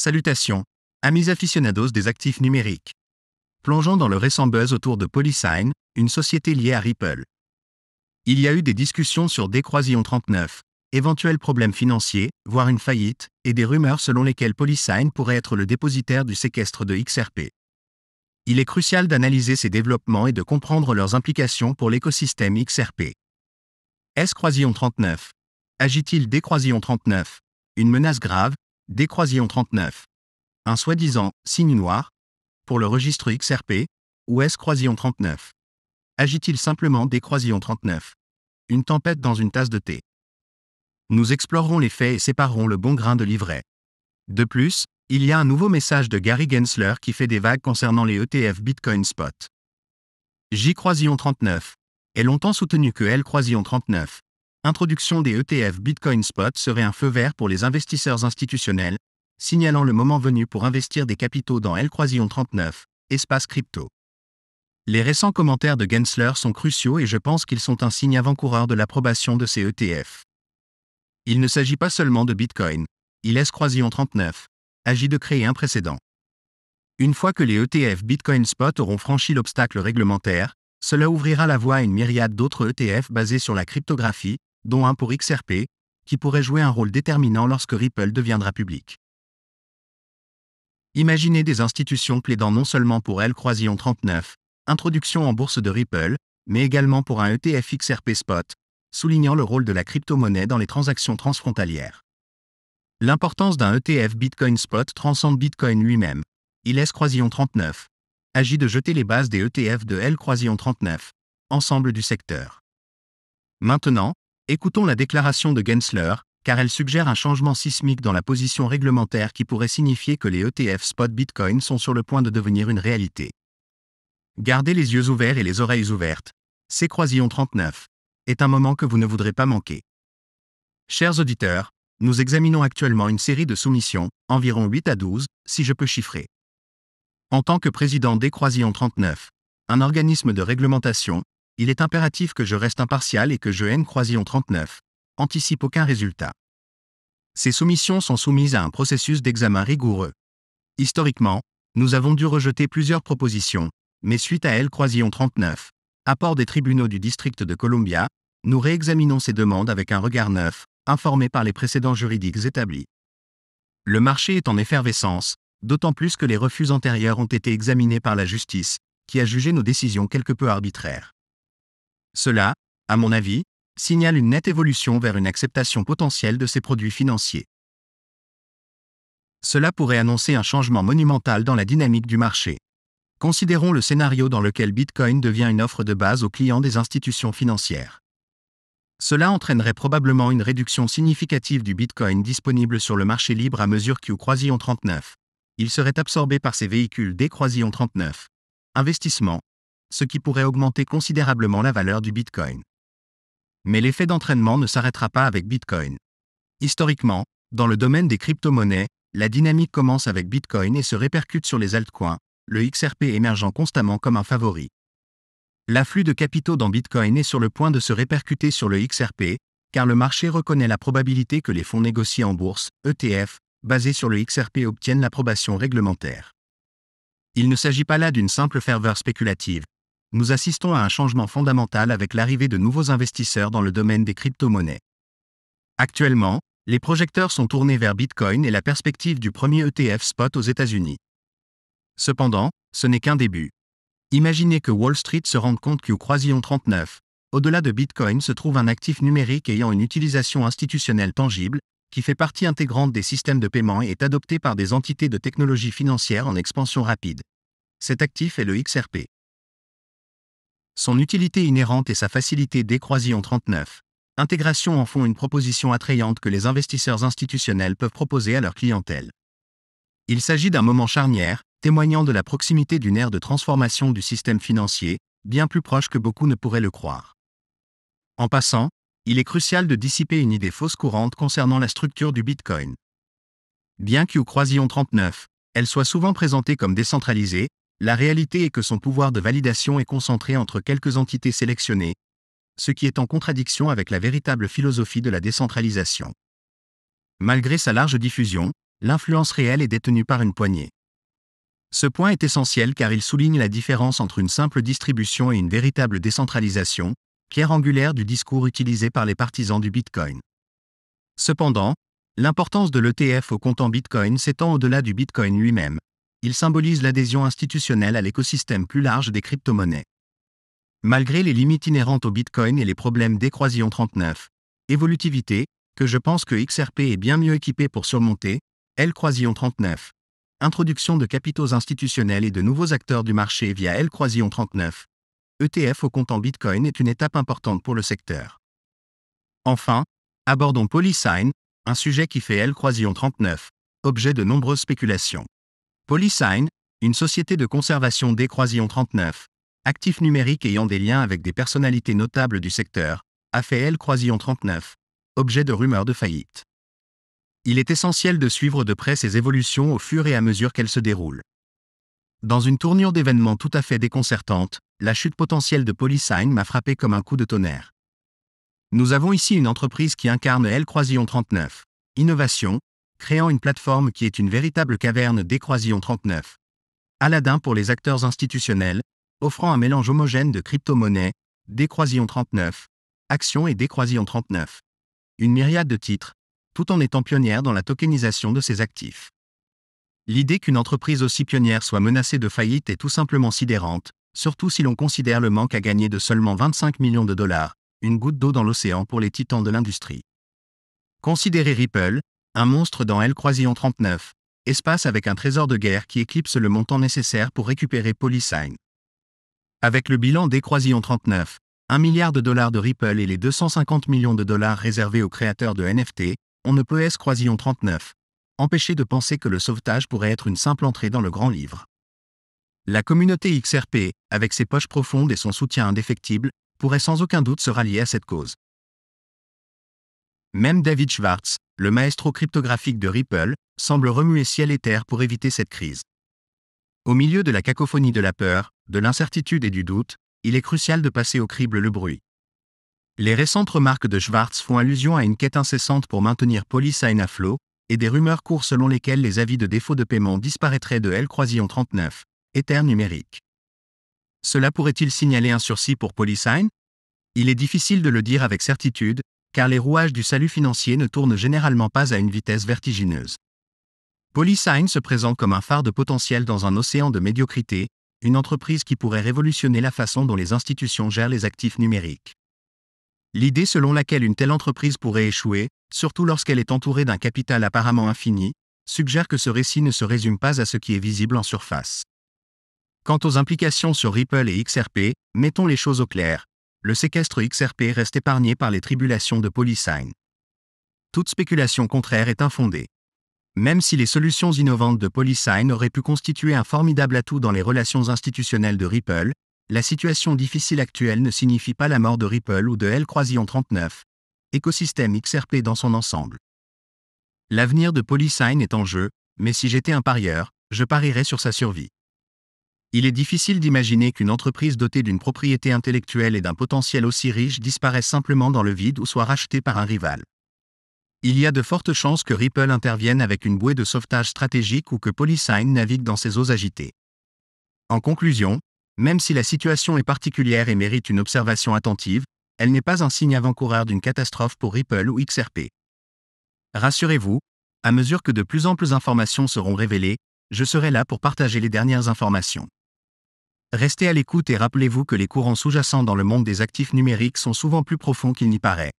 Salutations, amis aficionados des actifs numériques. Plongeons dans le récent buzz autour de Polysign, une société liée à Ripple. Il y a eu des discussions sur D-39, éventuels problèmes financiers, voire une faillite, et des rumeurs selon lesquelles Polysign pourrait être le dépositaire du séquestre de XRP. Il est crucial d'analyser ces développements et de comprendre leurs implications pour l'écosystème XRP. S-39 agit-il D-39 une menace grave, D-39 un soi-disant signe noir pour le registre XRP ou S-39 agit-il simplement D-39 une tempête dans une tasse de thé? Nous explorerons les faits et séparerons le bon grain de l'ivraie. De plus, il y a un nouveau message de Gary Gensler qui fait des vagues concernant les ETF Bitcoin Spot. J-39 est longtemps soutenu que L-39, introduction des ETF Bitcoin Spot serait un feu vert pour les investisseurs institutionnels, signalant le moment venu pour investir des capitaux dans L-39, espace crypto. Les récents commentaires de Gensler sont cruciaux et je pense qu'ils sont un signe avant-coureur de l'approbation de ces ETF. Il ne s'agit pas seulement de Bitcoin, il S-39 agit de créer un précédent. Une fois que les ETF Bitcoin Spot auront franchi l'obstacle réglementaire, cela ouvrira la voie à une myriade d'autres ETF basés sur la cryptographie, dont un pour XRP, qui pourrait jouer un rôle déterminant lorsque Ripple deviendra public. Imaginez des institutions plaidant non seulement pour L-39, introduction en bourse de Ripple, mais également pour un ETF XRP Spot, soulignant le rôle de la crypto-monnaie dans les transactions transfrontalières. L'importance d'un ETF Bitcoin Spot transcende Bitcoin lui-même. Il S-39 agit de jeter les bases des ETF de L-39, ensemble du secteur. Maintenant, écoutons la déclaration de Gensler, car elle suggère un changement sismique dans la position réglementaire qui pourrait signifier que les ETF Spot Bitcoin sont sur le point de devenir une réalité. Gardez les yeux ouverts et les oreilles ouvertes. C-39 est un moment que vous ne voudrez pas manquer. Chers auditeurs, nous examinons actuellement une série de soumissions, environ 8 à 12, si je peux chiffrer. En tant que président D-39, un organisme de réglementation, il est impératif que je reste impartial et que je N-39 anticipe aucun résultat. Ces soumissions sont soumises à un processus d'examen rigoureux. Historiquement, nous avons dû rejeter plusieurs propositions, mais suite à L-39, apport des tribunaux du district de Columbia, nous réexaminons ces demandes avec un regard neuf, informé par les précédents juridiques établis. Le marché est en effervescence, d'autant plus que les refus antérieurs ont été examinés par la justice, qui a jugé nos décisions quelque peu arbitraires. Cela, à mon avis, signale une nette évolution vers une acceptation potentielle de ces produits financiers. Cela pourrait annoncer un changement monumental dans la dynamique du marché. Considérons le scénario dans lequel Bitcoin devient une offre de base aux clients des institutions financières. Cela entraînerait probablement une réduction significative du Bitcoin disponible sur le marché libre à mesure Q-39. Il serait absorbé par ces véhicules D-39. Investissement, ce qui pourrait augmenter considérablement la valeur du Bitcoin. Mais l'effet d'entraînement ne s'arrêtera pas avec Bitcoin. Historiquement, dans le domaine des crypto-monnaies, la dynamique commence avec Bitcoin et se répercute sur les altcoins, le XRP émergeant constamment comme un favori. L'afflux de capitaux dans Bitcoin est sur le point de se répercuter sur le XRP, car le marché reconnaît la probabilité que les fonds négociés en bourse, ETF, basés sur le XRP obtiennent l'approbation réglementaire. Il ne s'agit pas là d'une simple ferveur spéculative. Nous assistons à un changement fondamental avec l'arrivée de nouveaux investisseurs dans le domaine des crypto-monnaies. Actuellement, les projecteurs sont tournés vers Bitcoin et la perspective du premier ETF spot aux États-Unis. Cependant, ce n'est qu'un début. Imaginez que Wall Street se rende compte Q-39, au-delà de Bitcoin se trouve un actif numérique ayant une utilisation institutionnelle tangible, qui fait partie intégrante des systèmes de paiement et est adopté par des entités de technologie financière en expansion rapide. Cet actif est le XRP. Son utilité inhérente et sa facilité D-39. Intégration en font une proposition attrayante que les investisseurs institutionnels peuvent proposer à leur clientèle. Il s'agit d'un moment charnière, témoignant de la proximité d'une ère de transformation du système financier, bien plus proche que beaucoup ne pourraient le croire. En passant, il est crucial de dissiper une idée fausse courante concernant la structure du Bitcoin. Bien Q-39, elle soit souvent présentée comme décentralisée, la réalité est que son pouvoir de validation est concentré entre quelques entités sélectionnées, ce qui est en contradiction avec la véritable philosophie de la décentralisation. Malgré sa large diffusion, l'influence réelle est détenue par une poignée. Ce point est essentiel car il souligne la différence entre une simple distribution et une véritable décentralisation, pierre angulaire du discours utilisé par les partisans du Bitcoin. Cependant, l'importance de l'ETF au comptant Bitcoin s'étend au-delà du Bitcoin lui-même. Il symbolise l'adhésion institutionnelle à l'écosystème plus large des crypto-monnaies. Malgré les limites inhérentes au Bitcoin et les problèmes d'équation 39, évolutivité, que je pense que XRP est bien mieux équipé pour surmonter, L-Croisillon 39. Introduction de capitaux institutionnels et de nouveaux acteurs du marché via L-Croisillon 39. ETF au comptant Bitcoin est une étape importante pour le secteur. Enfin, abordons Polysign, un sujet qui fait L-Croisillon 39, objet de nombreuses spéculations. Polysign, une société de conservation D-Croisillon 39, actif numérique ayant des liens avec des personnalités notables du secteur, a fait L-Croisillon 39, objet de rumeurs de faillite. Il est essentiel de suivre de près ces évolutions au fur et à mesure qu'elles se déroulent. Dans une tournure d'événements tout à fait déconcertante, la chute potentielle de Polysign m'a frappé comme un coup de tonnerre. Nous avons ici une entreprise qui incarne L-Croisillon 39, innovation, créant une plateforme qui est une véritable caverne D-Croisillon 39. Aladdin pour les acteurs institutionnels, offrant un mélange homogène de crypto-monnaies, D-Croisillon 39, actions et D-Croisillon 39. Une myriade de titres, tout en étant pionnière dans la tokenisation de ses actifs. L'idée qu'une entreprise aussi pionnière soit menacée de faillite est tout simplement sidérante, surtout si l'on considère le manque à gagner de seulement 25 millions de dollars, une goutte d'eau dans l'océan pour les titans de l'industrie. Considérez Ripple, un monstre dans L-Croisillon 39, espace avec un trésor de guerre qui éclipse le montant nécessaire pour récupérer Polysign. Avec le bilan D-Croisillon 39, 1 milliard de dollars de Ripple et les 250 millions de dollars réservés aux créateurs de NFT, on ne peut S-Croisillon 39 empêcher de penser que le sauvetage pourrait être une simple entrée dans le grand livre. La communauté XRP, avec ses poches profondes et son soutien indéfectible, pourrait sans aucun doute se rallier à cette cause. Même David Schwartz, le maestro cryptographique de Ripple, semble remuer ciel et terre pour éviter cette crise. Au milieu de la cacophonie de la peur, de l'incertitude et du doute, il est crucial de passer au crible le bruit. Les récentes remarques de Schwartz font allusion à une quête incessante pour maintenir Polysign à flot, et des rumeurs courent selon lesquelles les avis de défaut de paiement disparaîtraient de L-Croisillon 39, Ether numérique. Cela pourrait-il signaler un sursis pour Polysign? Il est difficile de le dire avec certitude, car les rouages du salut financier ne tournent généralement pas à une vitesse vertigineuse. Polysign se présente comme un phare de potentiel dans un océan de médiocrité, une entreprise qui pourrait révolutionner la façon dont les institutions gèrent les actifs numériques. L'idée selon laquelle une telle entreprise pourrait échouer, surtout lorsqu'elle est entourée d'un capital apparemment infini, suggère que ce récit ne se résume pas à ce qui est visible en surface. Quant aux implications sur Ripple et XRP, mettons les choses au clair. Le séquestre XRP reste épargné par les tribulations de Polysign. Toute spéculation contraire est infondée. Même si les solutions innovantes de Polysign auraient pu constituer un formidable atout dans les relations institutionnelles de Ripple, la situation difficile actuelle ne signifie pas la mort de Ripple ou de L-Croisillon 39, écosystème XRP dans son ensemble. L'avenir de Polysign est en jeu, mais si j'étais un parieur, je parierais sur sa survie. Il est difficile d'imaginer qu'une entreprise dotée d'une propriété intellectuelle et d'un potentiel aussi riche disparaisse simplement dans le vide ou soit rachetée par un rival. Il y a de fortes chances que Ripple intervienne avec une bouée de sauvetage stratégique ou que Polysign navigue dans ses eaux agitées. En conclusion, même si la situation est particulière et mérite une observation attentive, elle n'est pas un signe avant-coureur d'une catastrophe pour Ripple ou XRP. Rassurez-vous, à mesure que de plus amples informations seront révélées, je serai là pour partager les dernières informations. Restez à l'écoute et rappelez-vous que les courants sous-jacents dans le monde des actifs numériques sont souvent plus profonds qu'il n'y paraît.